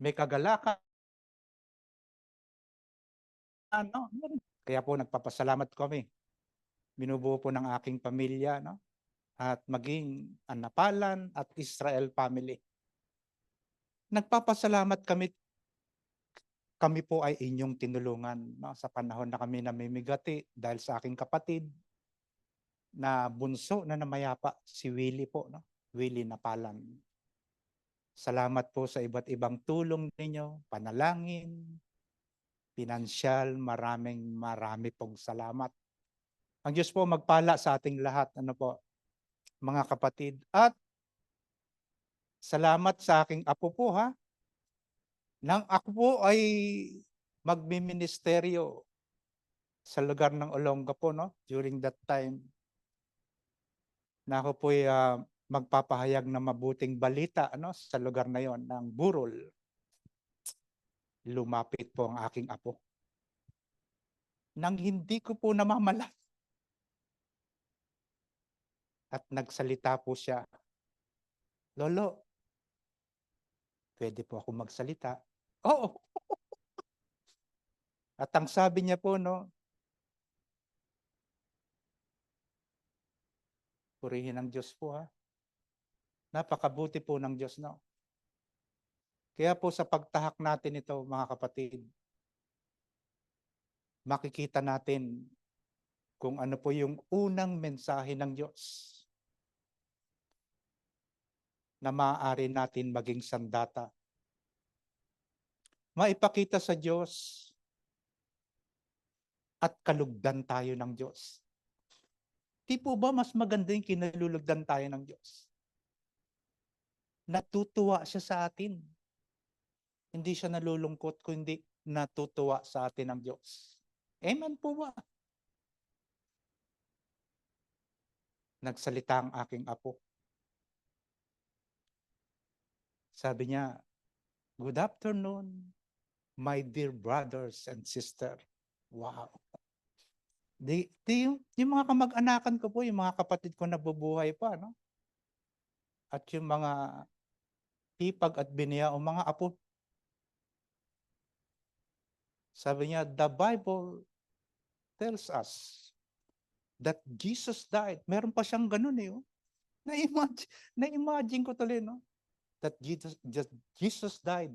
may kagalakan, no? Kaya po nagpapasalamat kami. Binubuo po ng aking pamilya, no? At maging Anapalan at Israel family. Nagpapasalamat kami po ay inyong tinulungan, no? Sa panahon na kami namimigati dahil sa aking kapatid na bunso na namayapa, si Willie po, no? Willie Napalan. Salamat po sa iba't ibang tulong ninyo, panalangin, pinansyal, marami pong salamat. Ang Diyos po magpala sa ating lahat, ano po, mga kapatid. At salamat sa aking apo po, ha? Nang ako po ay magmiministeryo sa lugar ng Olonga po, no? During that time, na ako po ay magpapahayag ng mabuting balita, ano? Sa lugar na yon ng Burol. Lumapit po ang aking apo. Nang hindi ko po namamalat. At nagsalita po siya, Lolo, pwede po ako magsalita? Oo. At ang sabi niya po, no, purihin ang Diyos po, ha. Napakabuti po ng Diyos, no. Kaya po sa pagtahak natin ito, mga kapatid, makikita natin kung ano po yung unang mensahe ng Diyos na maaari natin maging sandata. Maipakita sa Diyos at kalugdan tayo ng Diyos. Di po ba mas maganda yung kinalulugdan tayo ng Diyos? Natutuwa siya sa atin. Hindi siya nalulungkot, kundi natutuwa sa atin ng Diyos. Amen po ba? Nagsalita ang aking apo. Sabi niya, good afternoon, my dear brothers and sister. Wow. Yung mga kamag-anakan ko po, yung mga kapatid ko nabubuhay pa, no? At yung mga hipag at biniya o mga apo. Sabi niya, the Bible tells us that Jesus died. Meron pa siyang ganun eh. Oh. Na-imagine ko tuloy, no? That Jesus died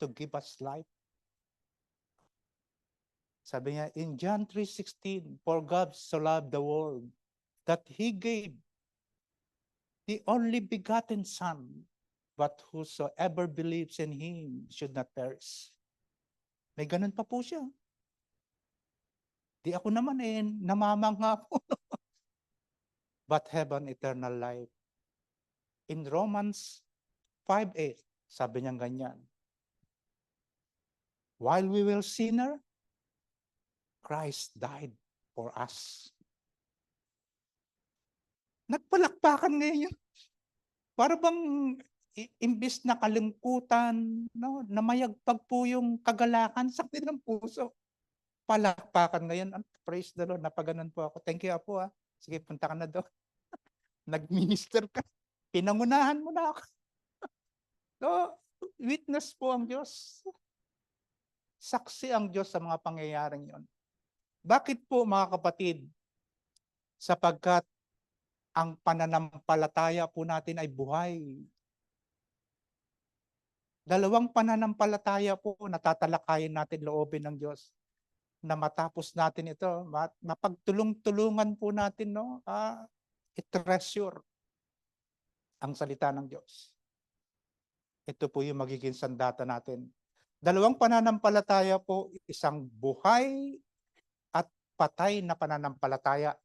to give us life. Sabi niya, in John 3:16, for God so loved the world that He gave the only begotten Son, but whosoever believes in Him should not perish. May ganun pa po siya. Di ako naman eh, namamangha po. But have an eternal life. In Romans 5:8, sabi niya ganyan, while we were sinner, Christ died for us. Nagpalakpakan ngayon. Para bang imbis na kalungkutan, no, namayagpag po yung kagalakan sa kanilang puso. Palakpakan ngayon. Praise the Lord. Napaganon po ako. Thank you, Apo. Ha. Sige, punta ka na doon. Nag-minister ka. Pinangunahan mo na ako. So, witness po ang Diyos. Saksi ang Diyos sa mga pangyayaring yon. Bakit po, mga kapatid? Sapagkat ang pananampalataya po natin ay buhay. Dalawang pananampalataya po natatalakayin natin loobin ng Diyos na matapos natin ito, mapagtulong-tulungan po natin, no? I-treasure ang salita ng Diyos. Ito po yung magiging sandata natin. Dalawang pananampalataya po, isang buhay at patay na pananampalataya.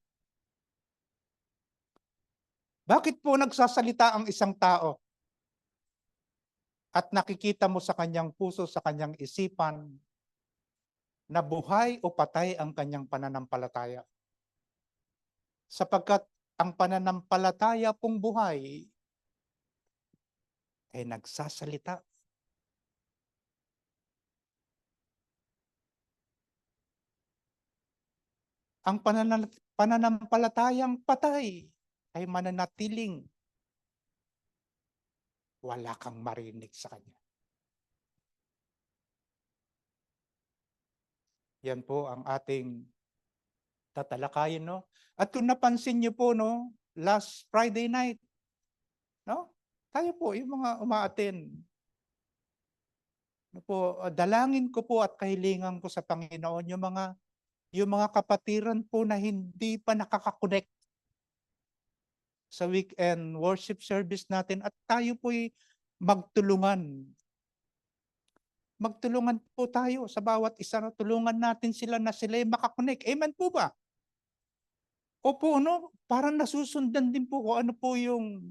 Bakit po nagsasalita ang isang tao? At nakikita mo sa kanyang puso, sa kanyang isipan, na buhay o patay ang kanyang pananampalataya. Sapagkat ang pananampalataya pong buhay ay nagsasalita. Ang pananampalatayang patay ay mananatiling wala kang marinig sa kanya. Yan po ang ating tatalakayin, no? At kung napansin niyo po, no, last Friday night, no? Tayo po, yung mga umaattend, no po, dalangin ko po at kahilingan ko sa Panginoon yung mga kapatiran po na hindi pa nakaka-connect sa weekend worship service natin at tayo po'y magtulungan. Magtulungan po tayo sa bawat isa, no? Tulungan natin sila na sila'y makakonek. Amen po ba? Opo, no? Parang nasusundan din po kung ano po yung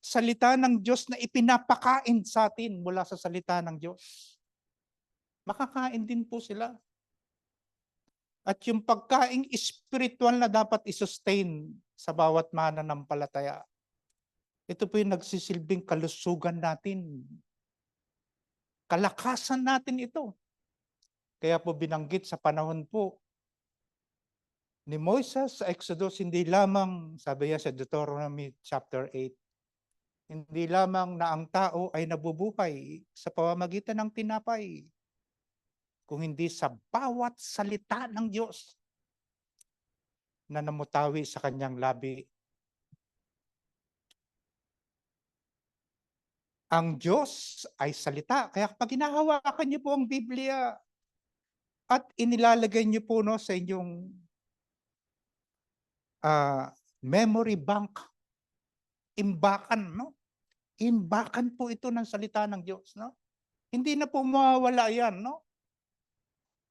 salita ng Diyos na ipinapakain sa atin mula sa salita ng Diyos. Makakain din po sila. At yung pagkaing spiritual na dapat isustain sa bawat mananampalataya. Ito po yung nagsisilbing kalusugan natin. Kalakasan natin ito. Kaya po binanggit sa panahon po ni Moises sa Exodus, hindi lamang, sabi niya sa Deuteronomy chapter 8, hindi lamang na ang tao ay nabubuhay sa pamamagitan ng tinapay, kung hindi sa bawat salita ng Diyos na namutawi sa kanyang labi. Ang Diyos ay salita. Kaya kapag hinahawakan niyo po ang Biblia at inilalagay niyo po, no, sa inyong memory bank, imbakan, no? Imbakan po ito ng salita ng Diyos, no? Hindi na po mawawala yan, no?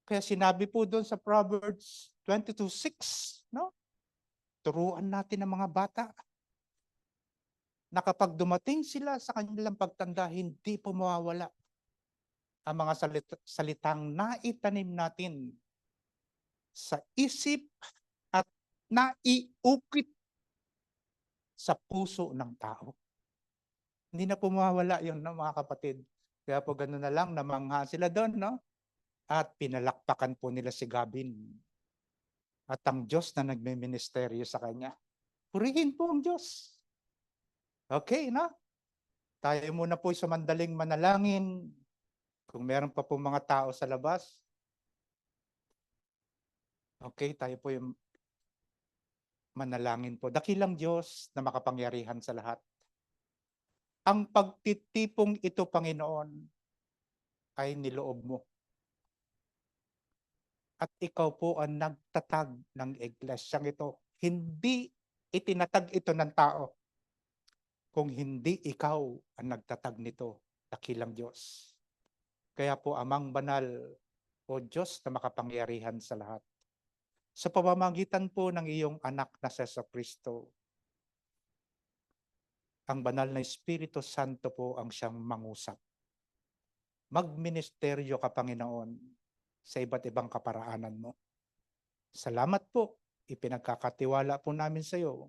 Kaya sinabi po doon sa Proverbs 22:6, no? Turuan natin ang mga bata na kapag dumating sila sa kanilang pagtanda, hindi po mawawala ang mga salitang naitanim natin sa isip at naiukit sa puso ng tao. Hindi na po mawawala yun, no, mga kapatid. Kaya po gano'n na lang, namangha sila doon, no? At pinalakpakan po nila si Gavin. At ang Diyos na nagme-ministeryo sa kanya. Purihin po ang Diyos. Okay, no? Tayo muna po sa mandaling manalangin. Kung meron pa po mga tao sa labas. Okay, tayo po yung manalangin po. Dakilang Diyos na makapangyarihan sa lahat. Ang pagtitipong ito, Panginoon, ay niloob mo. At ikaw po ang nagtatag ng iglesyang ito. Hindi itinatag ito ng tao. Kung hindi ikaw ang nagtatag nito, dakilang Diyos. Kaya po, Amang Banal, o Diyos na makapangyarihan sa lahat, sa pamamagitan po ng iyong anak na si Jesucristo, ang banal na Espiritu Santo po ang siyang mangusap. Magministeryo ka, Panginoon, sa iba't ibang kaparaanan mo. Salamat po, ipinagkakatiwala po namin sa iyo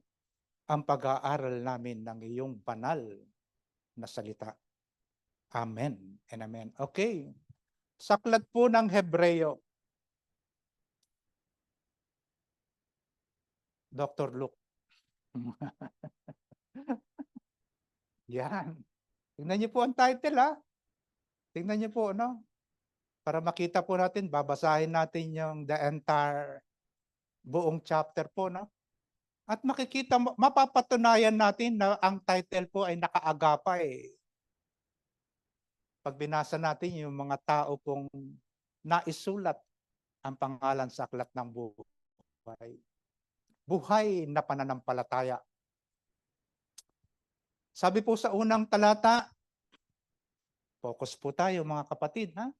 ang pag-aaral namin ng iyong banal na salita. Amen and amen. Okay. Sa aklat po ng Hebreo, Dr. Luke. Yan. Tingnan niyo po ang title, ha? Tingnan niyo po, no? Para makita po natin, babasahin natin yung the entire buong chapter po, no? At makikita, mapapatunayan natin na ang title po ay nakaagapay. Pag binasa natin yung mga tao pong naisulat ang pangalan sa aklat ng buhay. Buhay na pananampalataya. Sabi po sa unang talata, focus po tayo mga kapatid, ha?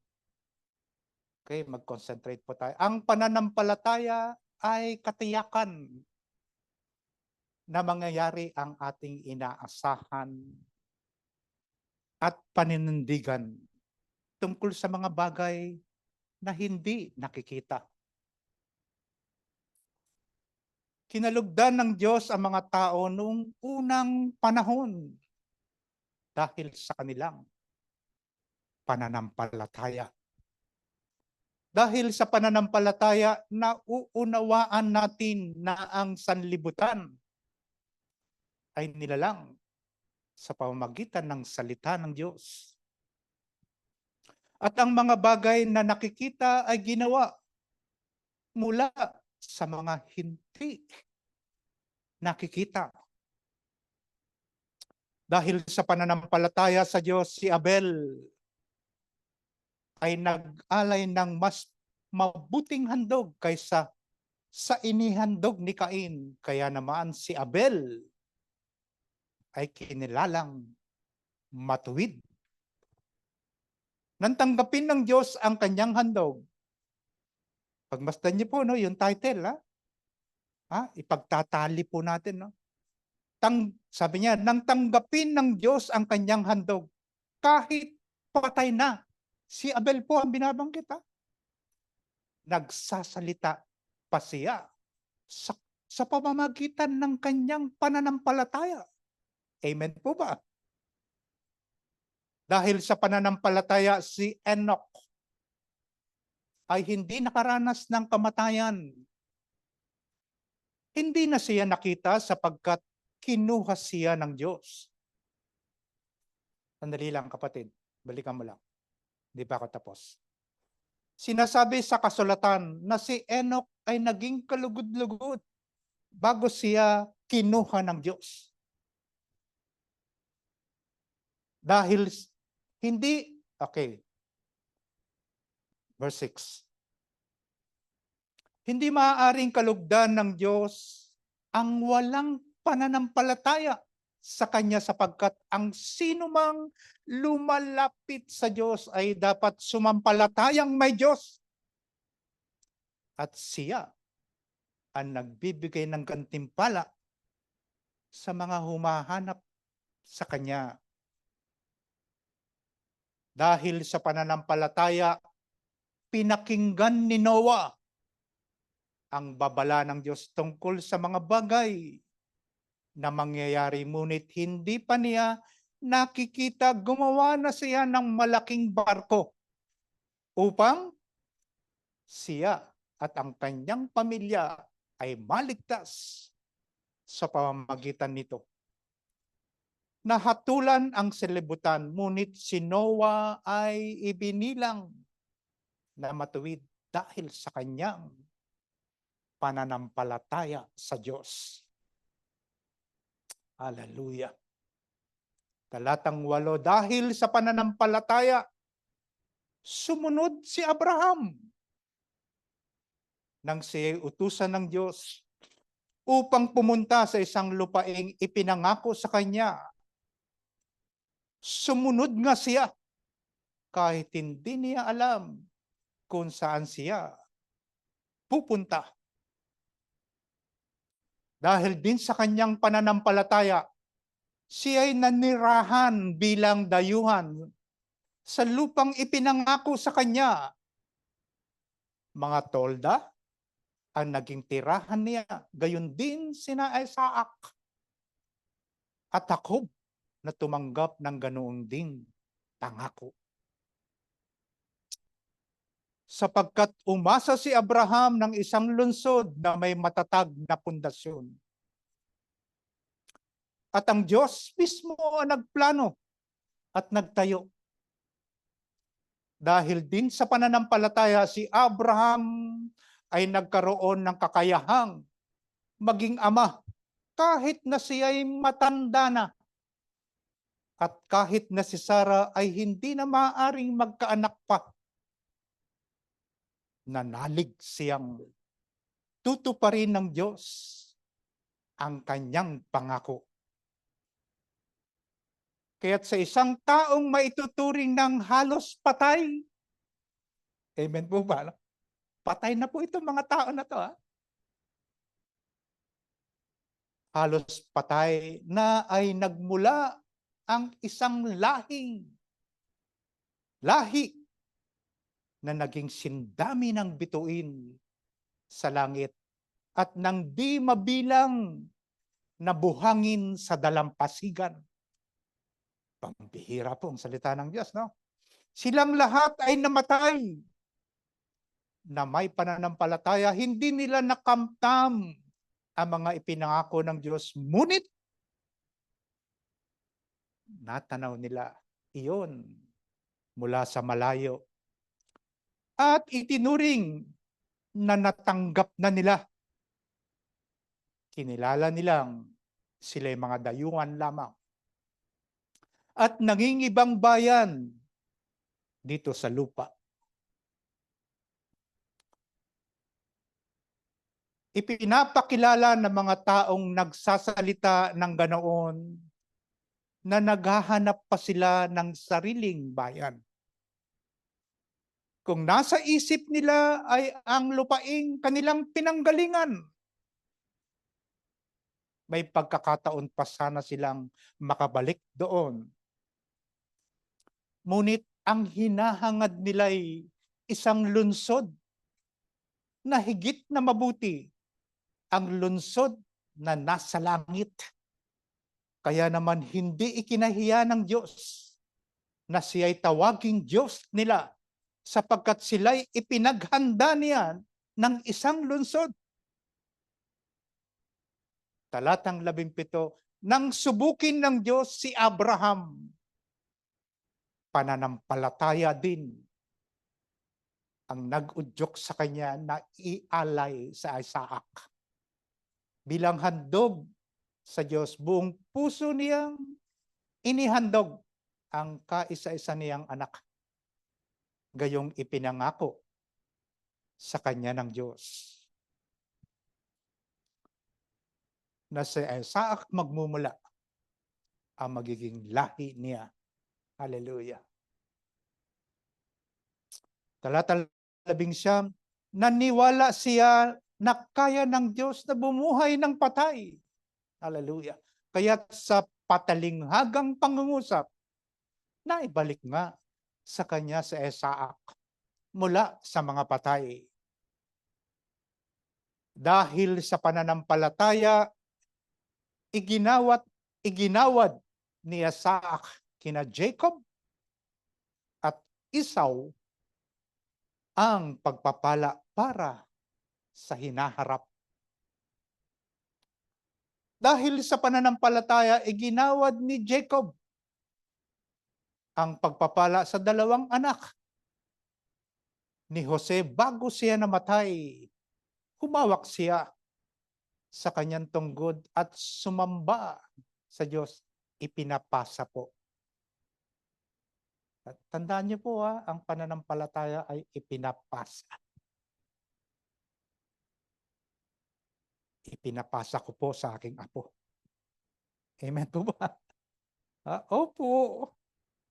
Okay, mag-concentrate po tayo. Ang pananampalataya ay katiyakan na mangyayari ang ating inaasahan at paninindigan tungkol sa mga bagay na hindi nakikita. Kinalugdan ng Diyos ang mga tao noong unang panahon dahil sa kanilang pananampalataya. Dahil sa pananampalataya, nauunawaan natin na ang sanlibutan ay nilalang sa pamamagitan ng salita ng Diyos. At ang mga bagay na nakikita ay ginawa mula sa mga hindi nakikita. Dahil sa pananampalataya sa Diyos, si Abel ay nag-alay ng mas mabuting handog kaysa sa inihandog ni Cain. Kaya naman si Abel ay kinilalang matuwid. Nang tanggapin ng Diyos ang kanyang handog, pagmasdan niyo po, no, yung title, ipagtatali po natin, no? Sabi niya, nang tanggapin ng Diyos ang kanyang handog, kahit patay na, si Abel po ang binabanggit, nagsasalita pa siya sa pamamagitan ng kanyang pananampalataya. Amen po ba? Dahil sa pananampalataya, si Enoch ay hindi nakaranas ng kamatayan. Hindi na siya nakita sapagkat kinuha siya ng Diyos. Sandali lang, kapatid. Balikan mo lang. Hindi pa ako tapos. Sinasabi sa kasulatan na si Enoch ay naging kalugod-lugod bago siya kinuha ng Diyos. Dahil hindi, okay. Verse 6. Hindi maaaring kalugdan ng Diyos ang walang pananampalataya sa Kanya sapagkat ang sinumang lumalapit sa Diyos ay dapat sumampalatayang may Diyos. At siya ang nagbibigay ng gantimpala sa mga humahanap sa Kanya. Dahil sa pananampalataya, pinakinggan ni Noah ang babala ng Diyos tungkol sa mga bagay na mangyayari, ngunit hindi pa niya nakikita. Gumawa na siya ng malaking barko upang siya at ang kanyang pamilya ay maligtas sa pamamagitan nito. Nahatulan ang selibutan, ngunit si Noah ay ibinilang na matuwid dahil sa kanyang pananampalataya sa Diyos. Hallelujah. Talatang 8, dahil sa pananampalataya, sumunod si Abraham nang siya'y utusan ng Diyos upang pumunta sa isang lupaing ipinangako sa kanya. Sumunod nga siya kahit hindi niya alam kung saan siya pupunta. Dahil din sa kanyang pananampalataya, siya ay nanirahan bilang dayuhan sa lupang ipinangako sa kanya. Mga tolda ang naging tirahan niya, gayon din sina Isaac at Jacob na tumanggap ng ganoong ding pangako. Sapagkat umasa si Abraham ng isang lungsod na may matatag na pundasyon. At ang Diyos mismo ang nagplano at nagtayo. Dahil din sa pananampalataya, si Abraham ay nagkaroon ng kakayahang maging ama kahit na siya'y matanda na. At kahit na si Sarah ay hindi na maaaring magkaanak pa. Nanalig siyang tutuparin ng Diyos ang kanyang pangako. Kaya't sa isang taong maituturing ng halos patay, amen po ba? Patay na po itong mga tao na to. Halos patay na ay nagmula ang isang lahi na naging sindami ng bituin sa langit at nang di mabilang na buhangin sa dalampasigan. Pambihira po ang salita ng Diyos, no? Silang lahat ay namatay na may pananampalataya, hindi nila nakamtam ang mga ipinangako ng Diyos, ngunit natanaw nila iyon mula sa malayo at itinuring na natanggap na nila. Kinilala nilang sila'y mga dayuhan lamang. At nangingibang bayan dito sa lupa. Ipinapakilala ng mga taong nagsasalita ng ganoon na naghahanap pa sila ng sariling bayan. Kung nasa isip nila ay ang lupaing kanilang pinanggalingan, may pagkakataon pa sana silang makabalik doon. Ngunit ang hinahangad nila'y isang lunsod na higit na mabuti, ang lunsod na nasa langit. Kaya naman hindi ikinahiya ng Diyos na siya'y tawaging Diyos nila, sapagkat sila'y ipinaghanda niyan ng isang lunsod. Talatang 17, nang subukin ng Diyos si Abraham, pananampalataya din ang nag-udyok sa kanya na ialay sa Isaac. Bilang handog sa Diyos, buong puso niyang inihandog ang kaisa-isa niyang anak. Gayong ipinangako sa kanya ng Diyos na si Isaac magmumula ang magiging lahi niya. Hallelujah. Talata 11, naniwala siya na kaya ng Diyos na bumuhay ng patay. Hallelujah. Kaya sa patalinghagang pangungusap, naibalik nga sa kanya si Isaac mula sa mga patay. Dahil sa pananampalataya, iginawad ni Isaac kina Jacob at Esau ang pagpapala para sa hinaharap. Dahil sa pananampalataya, iginawad ni Jacob ang pagpapala sa dalawang anak ni Jose bago siya namatay. Humawak siya sa kanyang tunggod at sumamba sa Diyos. Ipinapasa po. At tandaan niyo po ang pananampalataya ay ipinapasa. Ipinapasa ko po sa aking apo. Amen po ba? Opo.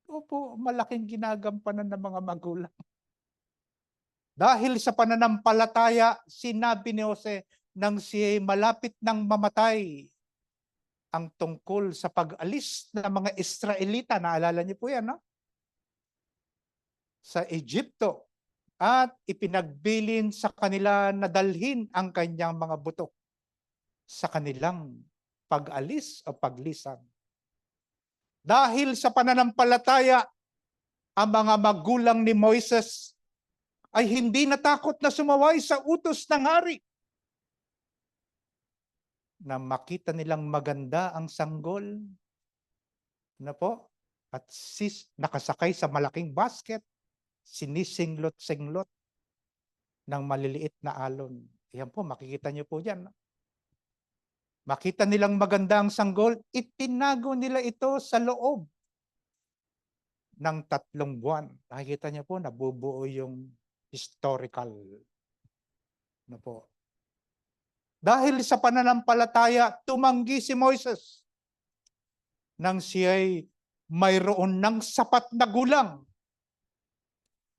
Opo, malaking ginagampanan ng mga magulang. Dahil sa pananampalataya, sinabi ni Jose nang siya'y malapit ng mamatay, ang tungkol sa pag-alis ng mga Israelita, naalala niyo po yan, no? Sa Egypto, at ipinagbilin sa kanila na dalhin ang kanyang mga buto sa kanilang pag-alis o paglisan. Dahil sa pananampalataya, ang mga magulang ni Moises ay hindi natakot na sumaway sa utos ng hari. Na makita nilang maganda ang sanggol, na po, at nakasakay sa malaking basket, sinisinglot-singlot ng maliliit na alon. Yan po, makikita niyo po yan. Makita nilang maganda ang sanggol, itinago nila ito sa loob ng 3 buwan. Nakikita niyo po, nabubuo yung historical. Na po. Dahil sa pananampalataya, tumanggi si Moises nang siya'y mayroon ng sapat na gulang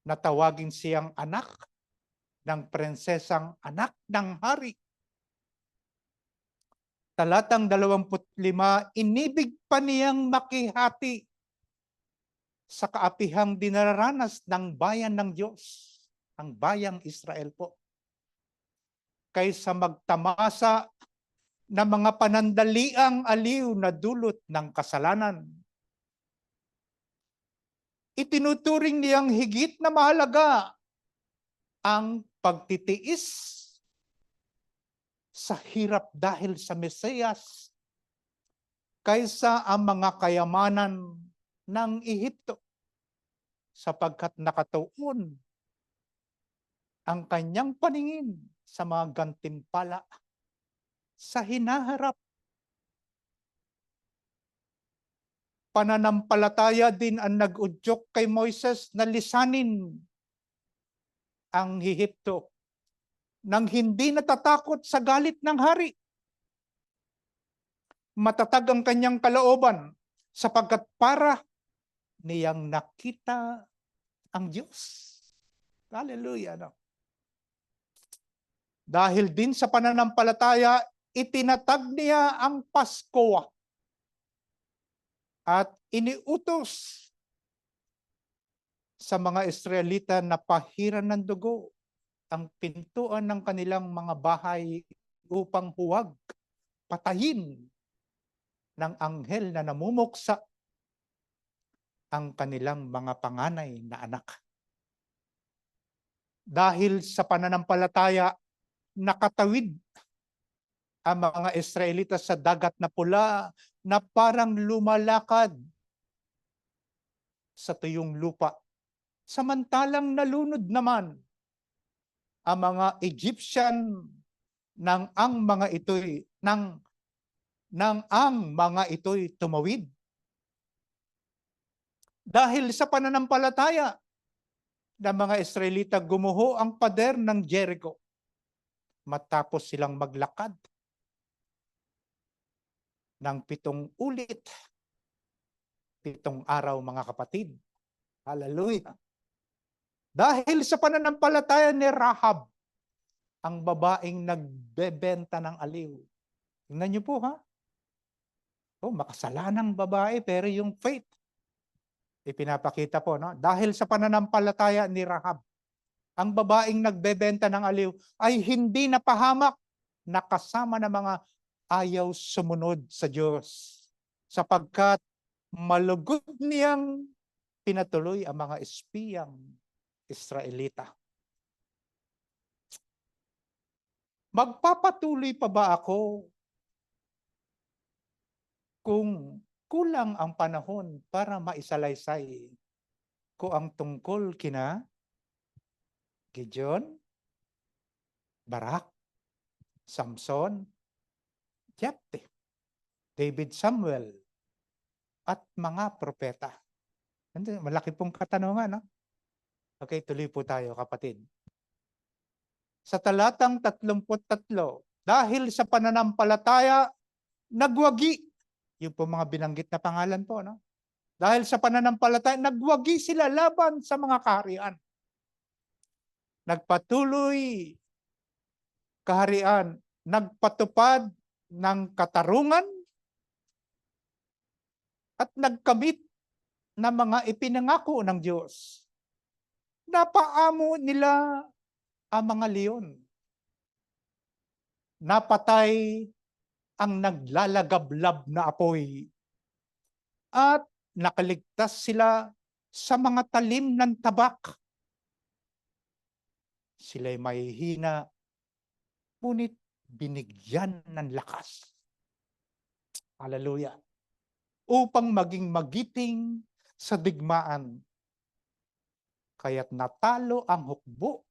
na tawagin siyang anak ng prinsesang anak ng hari. Talatang 25, inibig pa niyang makihati sa kaapihang dinaranas ng bayan ng Diyos, ang bayang Israel po, kaysa magtamasa ng mga panandaliang aliw na dulot ng kasalanan. Itinuturing niyang higit na mahalaga ang pagtitiis sa hirap dahil sa Mesiyas kaysa ang mga kayamanan ng Ehipto, sapagkat nakatuon ang kanyang paningin sa mga gantimpala sa hinaharap. Pananampalataya din ang nag-udyok kay Moises na lisanin ang Ehipto nang hindi natatakot sa galit ng hari. Matatag ang kanyang kalooban sapagkat para niyang nakita ang Diyos. Hallelujah. No? Dahil din sa pananampalataya, itinatag niya ang Pasko at iniutos sa mga Israelita na pahiran ng dugo ang pintuan ng kanilang mga bahay upang huwag patayin ng anghel na namumuksa ang kanilang mga panganay na anak. Dahil sa pananampalataya, nakatawid ang mga Israelita sa dagat na pula na parang lumalakad sa tuyong lupa. Samantalang nalunod naman ang mga Egyptian nang ang mga ito'y tumawid. Dahil sa pananampalataya ng mga Israelita, gumuho ang pader ng Jericho matapos silang maglakad ng 7 ulit. 7 araw, mga kapatid. Hallelujah. Dahil sa pananampalataya ni Rahab, ang babaeng nagbebenta ng aliw. Tingnan niyo po, ha? Makasalanang babae, pero yung faith, ipinapakita po, no? Dahil sa pananampalataya ni Rahab, ang babaeng nagbebenta ng aliw ay hindi napahamak na kasama ng mga ayaw sumunod sa Diyos, sapagkat malugod niyang pinatuloy ang mga espiyang Israelita. Magpapatuloy pa ba ako kung kulang ang panahon para maisalaysay ko ang tungkol kina Gideon, Barak, Samson, Jepte, David, Samuel, at mga propeta? Malaki pong katanungan, no? Okay, tuloy po tayo, kapatid. Sa talatang 33, dahil sa pananampalataya, nagwagi. Yung po mga binanggit na pangalan po, no? Dahil sa pananampalataya, nagwagi sila laban sa mga kaharian. Nagpatuloy kaharian, nagpatupad ng katarungan at nagkamit ng mga ipinangako ng Diyos. Napaamo nila ang mga leon. Napatay ang naglalagablab na apoy. At nakaligtas sila sa mga talim ng tabak. Sila'y mahihina, ngunit binigyan ng lakas. Hallelujah. Upang maging magiting sa digmaan. Kaya't natalo ang hukbo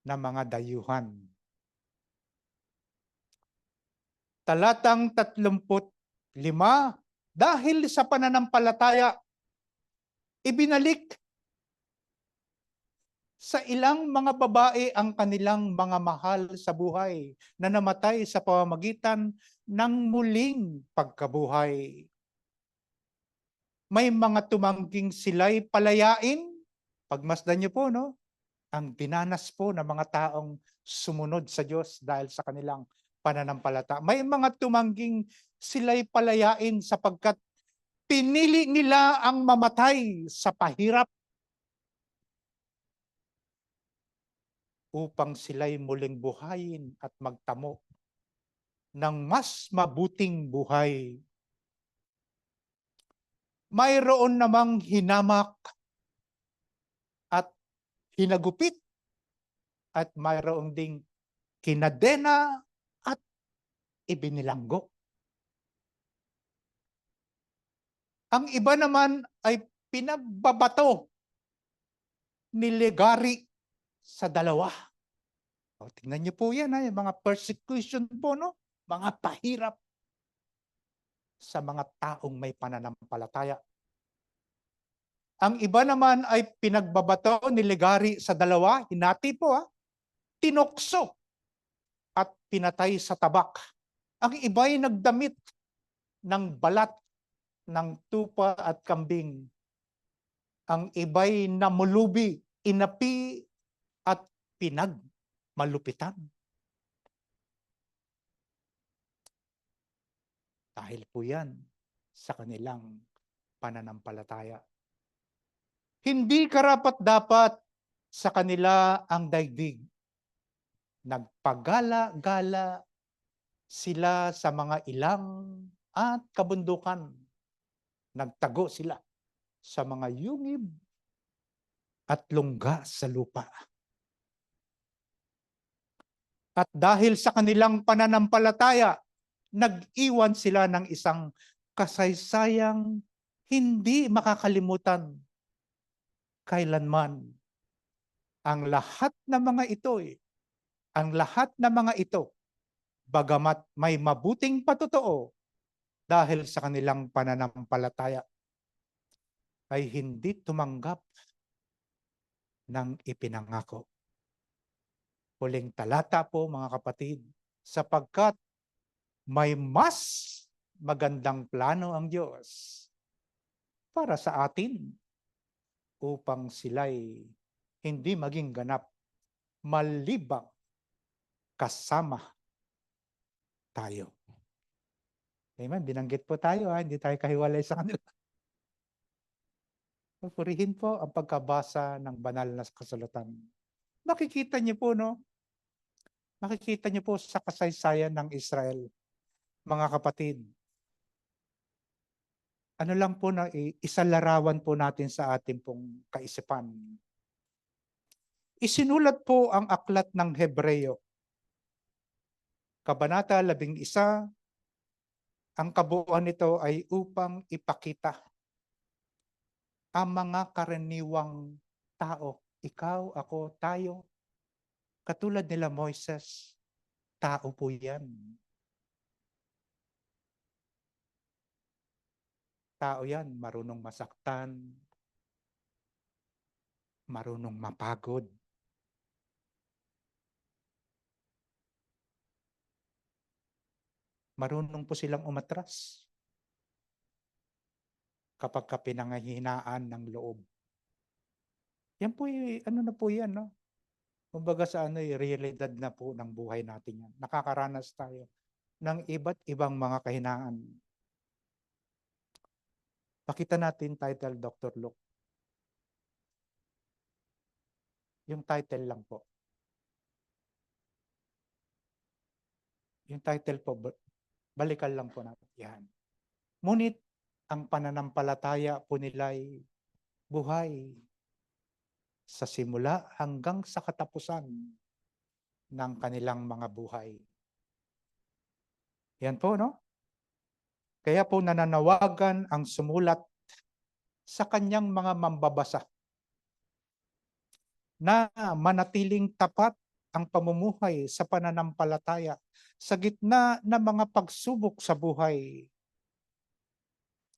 ng mga dayuhan. Talatang 35, dahil sa pananampalataya, ibinalik sa ilang mga babae ang kanilang mga mahal sa buhay na namatay sa pamamagitan ng muling pagkabuhay. May mga tumangging sila'y palayain. Pagmasdan niyo po, no? Ang dinanas po ng mga taong sumunod sa Diyos dahil sa kanilang pananampalataya. May mga tumangging sila'y palayain sapagkat pinili nila ang mamatay sa pahirap upang sila'y muling buhayin at magtamo ng mas mabuting buhay. Mayroon namang hinamak at hinagupit at mayroon ding kinadena at ibinilanggo. Ang iba naman ay pinagbabato, niligari sa dalawa. O, tingnan niyo po yan, yung mga persecution po, no? Mga pahirap sa mga taong may pananampalataya. Ang iba naman ay pinagbabato, niligari sa dalawa, hinati po, tinokso at pinatay sa tabak. Ang iba ay nagdamit ng balat ng tupa at kambing. Ang iba'y namulubi, inapi at pinagmalupitan. Dahil po yan sa kanilang pananampalataya. Hindi karapat-dapat sa kanila ang daigdig. Nagpagala-gala sila sa mga ilang at kabundukan. Nagtago sila sa mga yungib at lungga sa lupa. At dahil sa kanilang pananampalataya, nag-iwan sila ng isang kasaysayang hindi makakalimutan kailanman. Ang lahat ng mga ito, bagamat may mabuting patotoo dahil sa kanilang pananampalataya, ay hindi tumanggap ng ipinangako. Huling talata po, mga kapatid, sapagkat may mas magandang plano ang Diyos para sa atin upang sila'y hindi maging ganap malibang kasama tayo. Amen. Binanggit po tayo, hindi tayo kahiwalay sa kanila. Purihin po ang pagkabasa ng banal na kasulatan. Makikita niyo po, no? Makikita niyo po sa kasaysayan ng Israel, mga kapatid. Ano lang po na isalarawan po natin sa ating pong kaisipan. Isinulat po ang aklat ng Hebreo. Kabanata 11, ang kabuuan nito ay upang ipakita ang mga karaniwang tao. Ikaw, ako, tayo. Katulad nila Moises, tao po yan. Tao yan, marunong masaktan, marunong mapagod. Marunong po silang umatras kapag pinanghihinaan ng loob. Yan po ano na po yan, no? Kumbaga sa realidad na po ng buhay natin yan. Nakakaranas tayo ng iba't ibang mga kahinaan. Pakita natin title, Dr. Luke. Yung title lang po. Yung title po, balikan lang po natin. Yan. Ngunit ang pananampalataya po nila'y buhay sa simula hanggang sa katapusan ng kanilang mga buhay. Yan po, no? Kaya po nananawagan ang sumulat sa kanyang mga mambabasa na manatiling tapat ang pamumuhay sa pananampalataya sa gitna ng mga pagsubok sa buhay,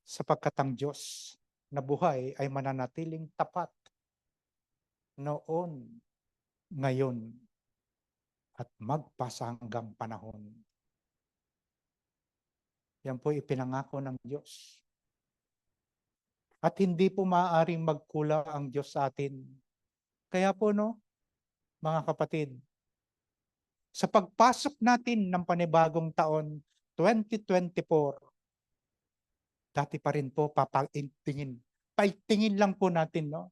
sapagkat ang Diyos na buhay ay mananatiling tapat noon, ngayon, at magpasa hanggang panahon. Yan po ipinangako ng Diyos. At hindi po maaaring magkulang ang Diyos sa atin. Kaya po, no, mga kapatid, sa pagpasok natin ng panibagong taon, 2024, dati pa rin po, paigtingin lang po natin, no?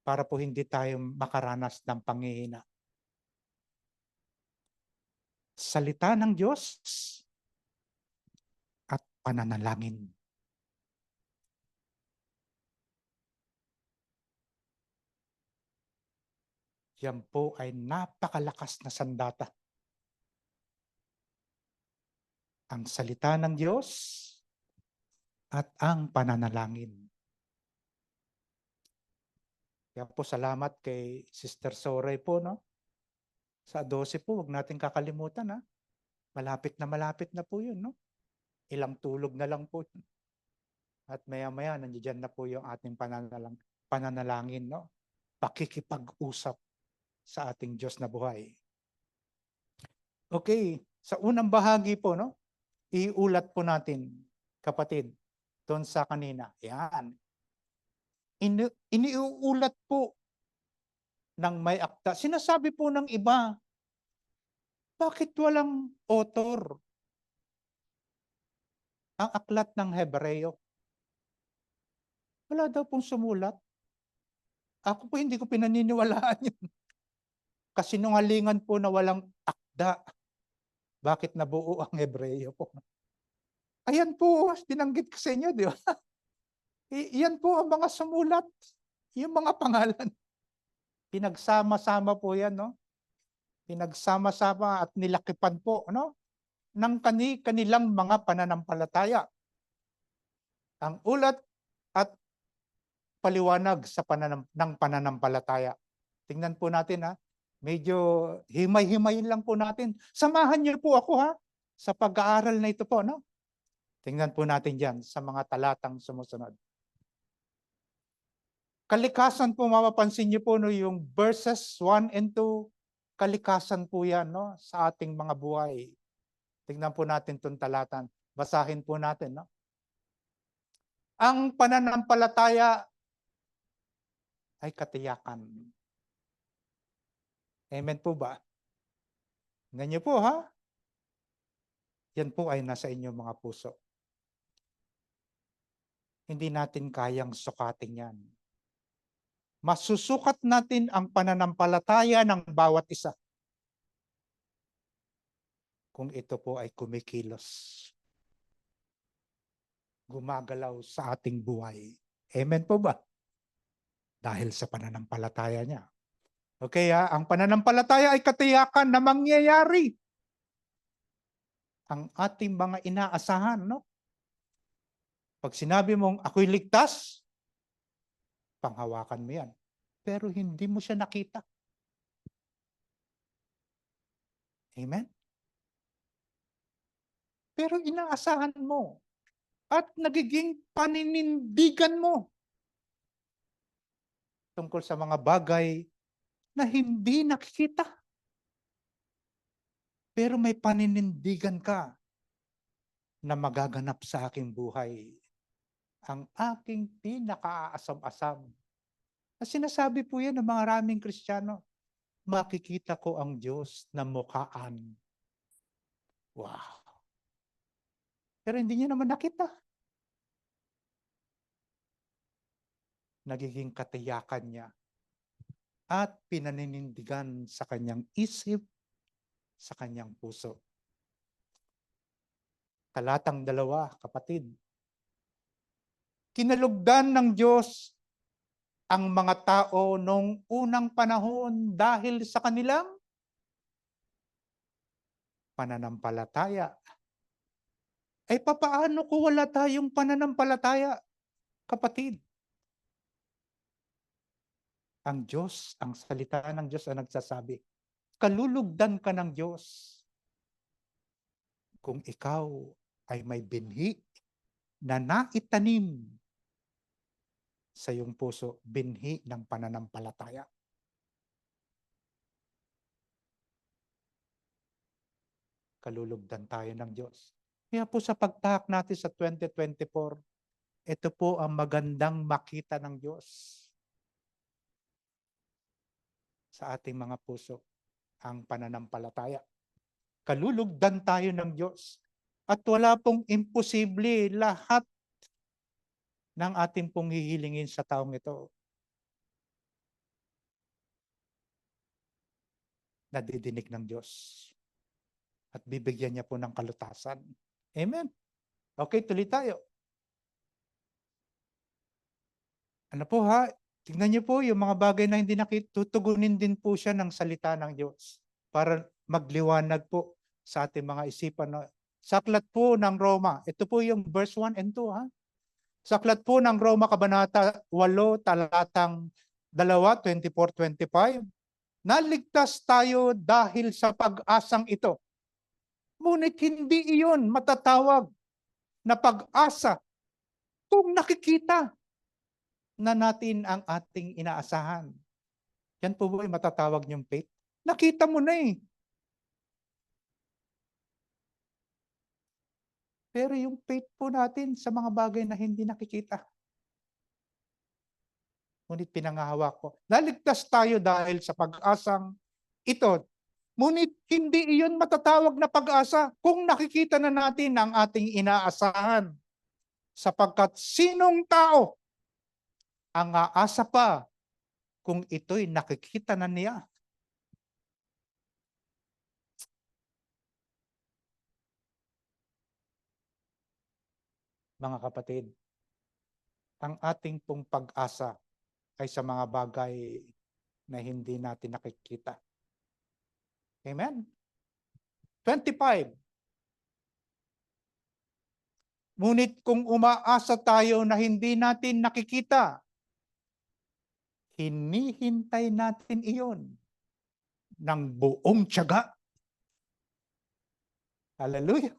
Para po hindi tayo makaranas ng panghihina. Salita ng Diyos at pananalangin. Yan po ay napakalakas na sandata. Ang salita ng Diyos at ang pananalangin. Kaya po salamat kay Sister Soray po, no? Sa 12 po, huwag natin kakalimutan, ha? Malapit na po yun, no? Ilang tulog na lang po. At maya-maya, nandiyan na po yung ating pananalangin, no? Pakikipag-usap sa ating Diyos na buhay. Okay, sa unang bahagi po, no? Iulat po natin, kapatid, doon sa kanina. Yan. Iniuulat po ng may akda. Sinasabi po ng iba, bakit walang author ang aklat ng Hebreo? Wala daw pong sumulat. Ako po hindi ko pinaniniwalaan yun. Kasinungalingan po na walang akda. Bakit nabuo ang Hebreo po? Ayan po, binanggit ko sa inyo, di ba? Iyan po ang mga sumulat, yung mga pangalan. Pinagsama-sama po yan, no? Pinagsama-sama at nilakipan po, no? Ng kanilang mga pananampalataya. Ang ulat at paliwanag sa ng pananampalataya. Tingnan po natin, ha? Medyo himay-himayin lang po natin. Samahan niyo po ako, ha? Sa pag-aaral na ito po, no? Tingnan po natin dyan sa mga talatang sumusunod. Kalikasan po, mapapansin niyo po, no, yung verses 1 and 2, kalikasan po yan, no, sa ating mga buhay. Tingnan po natin itong talatan. Basahin po natin, no? Ang pananampalataya ay katiyakan. Amen po ba? Ganyan po, ha? Yan po ay nasa inyong mga puso. Hindi natin kayang sukatin yan. Masusukat natin ang pananampalataya ng bawat isa kung ito po ay kumikilos, gumagalaw sa ating buhay. Amen po ba? Dahil sa pananampalataya niya. Okay, ha? Ang pananampalataya ay katiyakan na mangyayari. Ang ating mga inaasahan, no? Pag sinabi mong ako'y ligtas, panghawakan mo yan. Pero hindi mo siya nakita. Amen? Pero inaasahan mo at nagiging paninindigan mo tungkol sa mga bagay na hindi nakikita. Pero may paninindigan ka na magaganap sa aking buhay. Ang aking pinaka-aasam-asam. At sinasabi po yan ng mga maraming Kristiyano, makikita ko ang Diyos na mukhaan. Wow. Pero hindi niya naman nakita. Nagiging katiyakan niya at pinaninindigan sa kanyang isip, sa kanyang puso. Talatang 2, kapatid. Kinalugdan ng Diyos ang mga tao noong unang panahon dahil sa kanilang pananampalataya. Ay papaano kung wala tayong pananampalataya, kapatid? Ang Diyos, ang salita ng Diyos ang nagsasabi, kalulugdan ka ng Diyos kung ikaw ay may binhi na naitanim sa iyong puso, binhi ng pananampalataya. Kalulugdan tayo ng Diyos. Kaya po sa pagtahak natin sa 2024, ito po ang magandang makita ng Diyos sa ating mga puso, ang pananampalataya. Kalulugdan tayo ng Diyos. At wala pong imposible, lahat ng ating pong hihilingin sa taong ito. Nadidinig ng Diyos. At bibigyan niya po ng kalutasan. Amen. Okay, tuloy tayo. Ano po, ha? Tingnan niyo po yung mga bagay na hindi nakitutugunin din po siya ng salita ng Diyos para magliwanag po sa ating mga isipan. Sa aklat po ng Roma, ito po yung verse 1 and 2, ha? Sa aklat po ng Roma, Kabanata 8, talatang 2:24-25. Naligtas tayo dahil sa pag-asang ito. Ngunit hindi iyon matatawag na pag-asa kung nakikita na natin ang ating inaasahan. Yan po ba matatawag niyong faith? Nakita mo na eh. Pero yung faith po natin sa mga bagay na hindi nakikita. Ngunit pinangahawak ko. Naligtas tayo dahil sa pag-asang ito. Ngunit hindi iyon matatawag na pag-asa kung nakikita na natin ang ating inaasahan. Sapagkat sinong tao ang aasa pa kung ito'y nakikita na niya? Mga kapatid, ang ating pong pag-asa ay sa mga bagay na hindi natin nakikita. Amen? 25. Ngunit kung umaasa tayo na hindi natin nakikita, hinihintay natin iyon ng buong tiyaga. Hallelujah.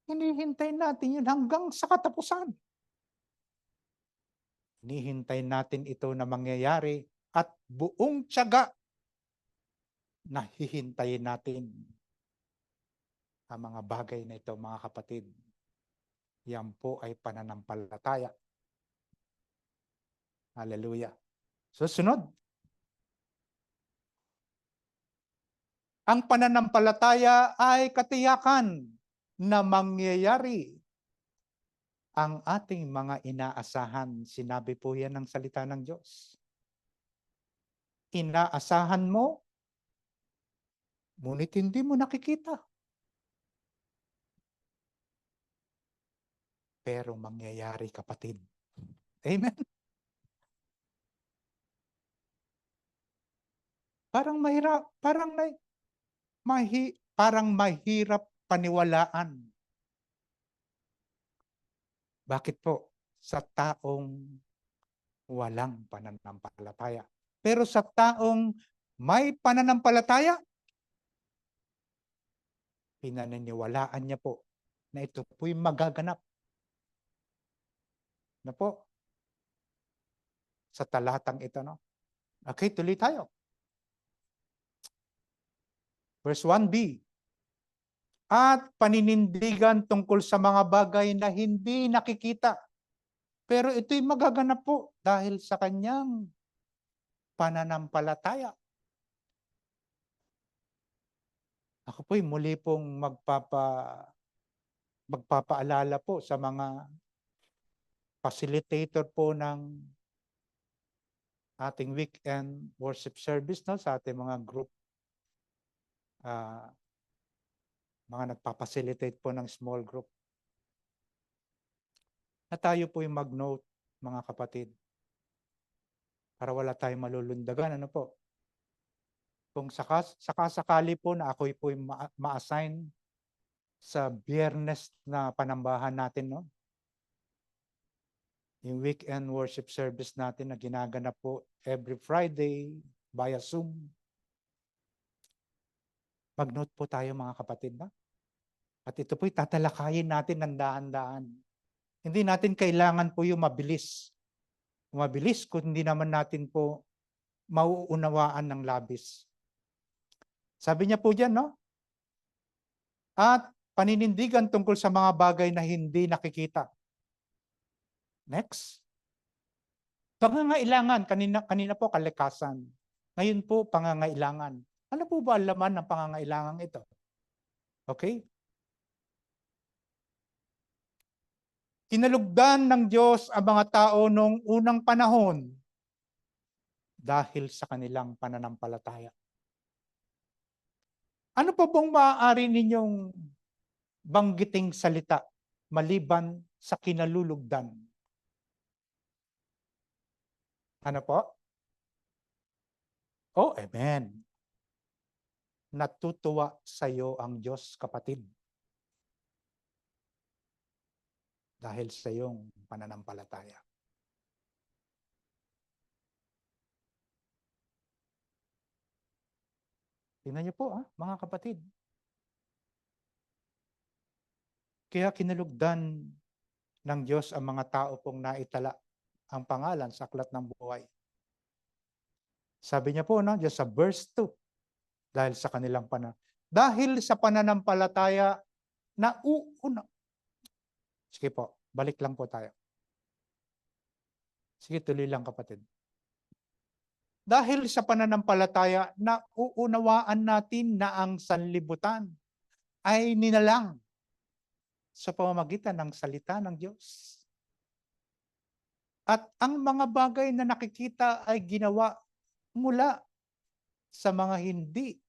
Hinihintay natin yun hanggang sa katapusan. Hinihintay natin ito na mangyayari at buong tiyaga na hihintayin natin ang mga bagay na ito, mga kapatid. Yan po ay pananampalataya. Hallelujah. Susunod. Ang pananampalataya ay katiyakan na mangyayari ang ating mga inaasahan. Sinabi po yan ng salita ng Diyos. Inaasahan mo, ngunit hindi mo nakikita. Pero mangyayari, kapatid. Amen? Parang mahirap paniwalaan. Bakit po? Sa taong walang pananampalataya. Pero sa taong may pananampalataya, pinaniniwalaan niya po na ito po'y magaganap. Na po? Sa talatang ito, no? Okay, tuloy tayo. Verse 1b. At paninindigan tungkol sa mga bagay na hindi nakikita. Pero ito'y magaganap po dahil sa kanyang pananampalataya. Ako po'y muli pong magpapaalala po sa mga facilitator po ng ating weekend worship service, no, sa ating mga group, mga nagpa-facilitate po ng small group, na tayo po yung mag-note, mga kapatid, para wala tayong malulundagan. Ano po? Kung sakasakali po na ako'y po yung ma-assign sa Biyernes na panambahan natin, no? Yung weekend worship service natin na ginaganap po every Friday via Zoom. Mag-note po tayo, mga kapatid, na? At ito po'y tatalakayin natin ng daan-daan. Hindi natin kailangan po yung mabilis. Mabilis kung hindi naman natin po mauunawaan ng labis. Sabi niya po dyan, no? At paninindigan tungkol sa mga bagay na hindi nakikita. Next. Pangangailangan, kanina po kalikasan. Ngayon po, pangangailangan. Ano po ba ang laman ng pangangailangan ito? Okay? Kinalugdan ng Diyos ang mga tao noong unang panahon dahil sa kanilang pananampalataya. Ano pa bang maaari ninyong banggiting salita maliban sa kinalulugdan? Ano po? Oh, amen. Natutuwa sa iyo ang Diyos, kapatid. Dahil sa iyong pananampalataya. Tingnan niyo po, mga kapatid. Kaya kinalugdan ng Diyos ang mga tao pong naitala ang pangalan sa aklat ng buhay. Sabi niya po, just sa verse 2, dahil sa kanilang dahil sa pananampalataya na Sige po, balik lang po tayo. Sige, tuloy lang kapatid. Dahil sa pananampalataya na uunawaan natin na ang sanlibutan ay ninalang sa pamamagitan ng salita ng Diyos. At ang mga bagay na nakikita ay ginawa mula sa mga hindi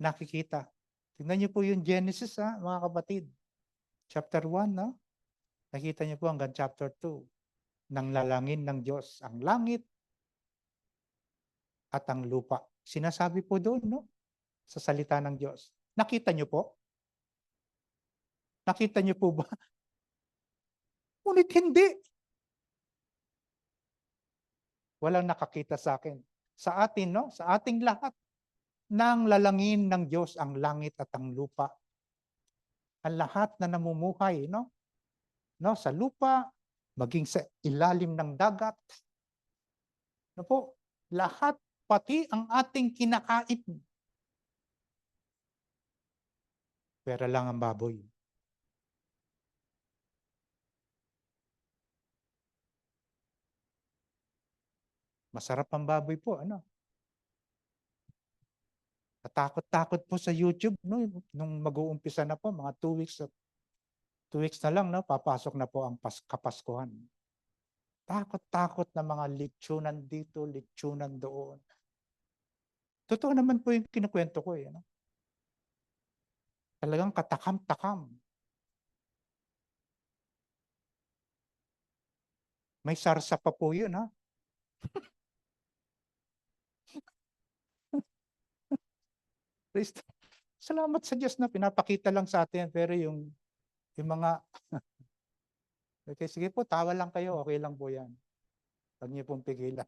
nakikita. Tingnan niyo po yung Genesis, mga kapatid. Chapter 1, no? Nakita niyo po hanggang chapter 2. Nang lalangin ng Diyos ang langit at ang lupa. Sinasabi po doon, no? Sa salita ng Diyos. Nakita niyo po? Nakita niyo po ba? Ngunit hindi. Walang nakakita sa akin. Sa atin, no? Sa ating lahat. Nang lalangin ng Diyos ang langit at ang lupa. Ang lahat na namumuhay, no? No, sa lupa, maging sa ilalim ng dagat. No po, lahat, pati ang ating kinakain. Pera lang ang baboy. Masarap ang baboy po, ano? Natakot-takot po sa YouTube, no? Nung mag-uumpisa na po, mga 2 weeks, 2 weeks na lang, no? Papasok na po ang Kapaskuhan. Takot-takot na mga lechonan dito, lechonan doon. Totoo naman po yung kinukwento ko, ano? Talagang katakam-takam. May sarsa pa po yun, ha? Salamat sa Diyos na pinapakita lang sa atin, pero yung mga, okay, sige po, tawa lang kayo, okay lang po yan. Huwag niyo pong pigilan.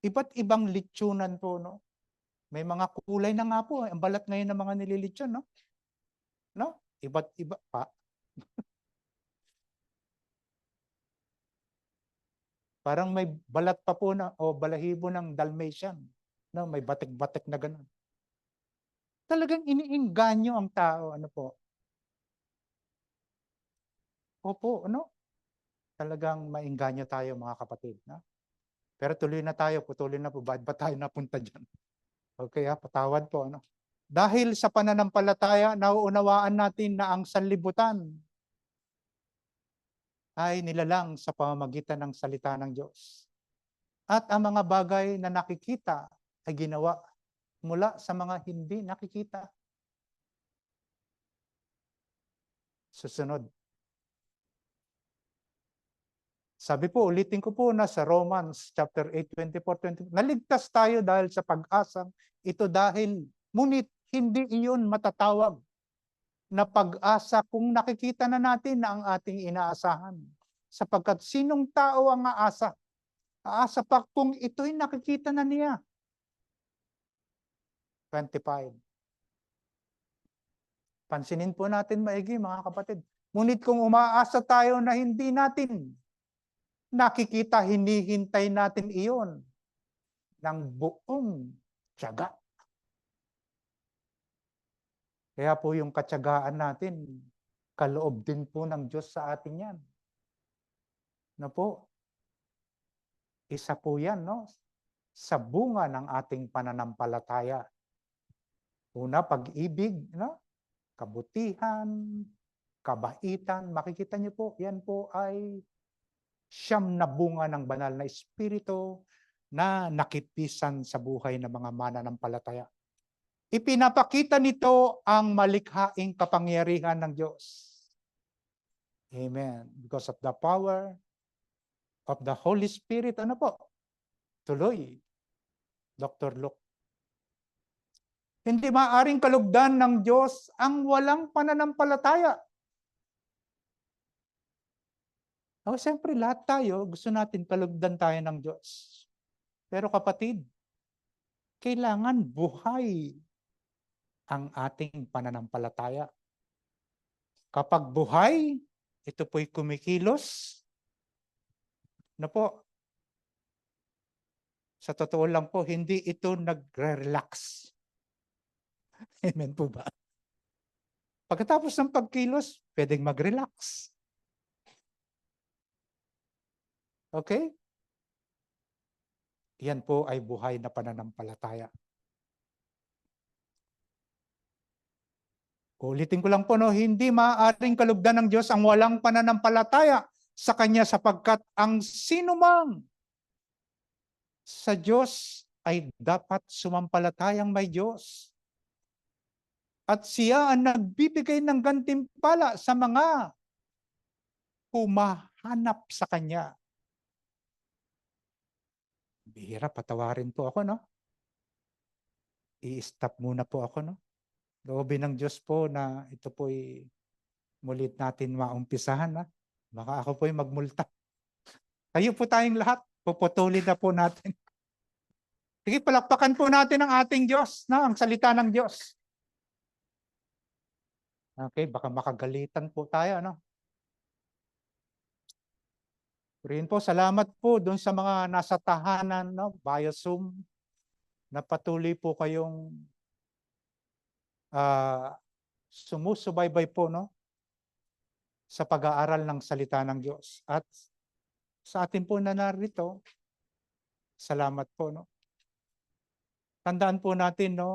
Iba't ibang lechonan po, no? May mga kulay na nga po, ang balat ngayon ng mga nililitsyon, no? No? Iba't iba pa. Parang may balat pa po o balahibo ng Dalmatian. No? May batik-batik na gano'n. Talagang iniinganyo ang tao. Ano po? Opo, ano? Talagang mainganyo tayo mga kapatid. No? Pero tuloy na tayo, putuloy na po. Bakit ba tayo napunta dyan? Okay, patawad po. Ano? Dahil sa pananampalataya, nauunawaan natin na ang sanlibutan ay nilalang sa pamamagitan ng salita ng Diyos. At ang mga bagay na nakikita ay ginawa mula sa mga hindi nakikita. Susunod. Sabi po, ulitin ko po na sa Romans chapter 8, 24, 20. Naligtas tayo dahil sa pag-asang ito dahil, ngunit hindi iyon matatawag na pag-asa kung nakikita na natin na ang ating inaasahan. Sapagkat sinong tao ang aasa? Aasa pa kung ito'y nakikita na niya. 25. Pansinin po natin maigi mga kapatid. Ngunit kung umaasa tayo na hindi natin nakikita, hinihintay natin iyon ng buong tiyaga. Kaya po yung katyagaan natin, kaloob din po ng Diyos sa atin yan. Na po, isa po yan, no? Sa bunga ng ating pananampalataya. Una, pag-ibig, no? Kabutihan, kabaitan. Makikita niyo po, yan po ay siyam na bunga ng banal na espiritu na nakipisan sa buhay ng mga mananampalataya. Ipinapakita nito ang malikhaing kapangyarihan ng Diyos. Amen. Because of the power of the Holy Spirit. Ano po? Tuloy. Dr. Luke. Hindi maaring kalugdan ng Diyos ang walang pananampalataya. Siyempre lahat tayo, gusto natin kalugdan tayo ng Diyos. Pero kapatid, kailangan buhay ang ating pananampalataya. Kapag buhay, ito po'y kumikilos. Na po, sa totoo lang po, hindi ito nagre-relax. Amen po ba? Pagkatapos ng pagkilos, pwedeng mag-relax. Okay? Yan po ay buhay na pananampalataya. Ulitin ko lang po, no, hindi maaaring kalugdan ng Diyos ang walang pananampalataya sa Kanya sapagkat ang sinumang sa Diyos ay dapat sumampalatayang may Diyos. At siya ang nagbibigay ng gantimpala sa mga humahanap sa Kanya. Bihira, patawarin po ako, no? I-stop muna po ako, no? Loobin ng Diyos po na ito po'y mulit natin maumpisahan, ha? Baka ako po'y magmulta. Kayo po tayong lahat, puputulin na po natin. Sige, palakpakan po natin ang ating Diyos, na ang salita ng Diyos. Okay, baka makagalitan po tayo, no? Rin po, salamat po doon sa mga nasa tahanan, no, via Zoom, na patuloy po kayong sumusubaybay po, no, sa pag-aaral ng salita ng Diyos. At sa atin po na narito, salamat po, no. Tandaan po natin, no,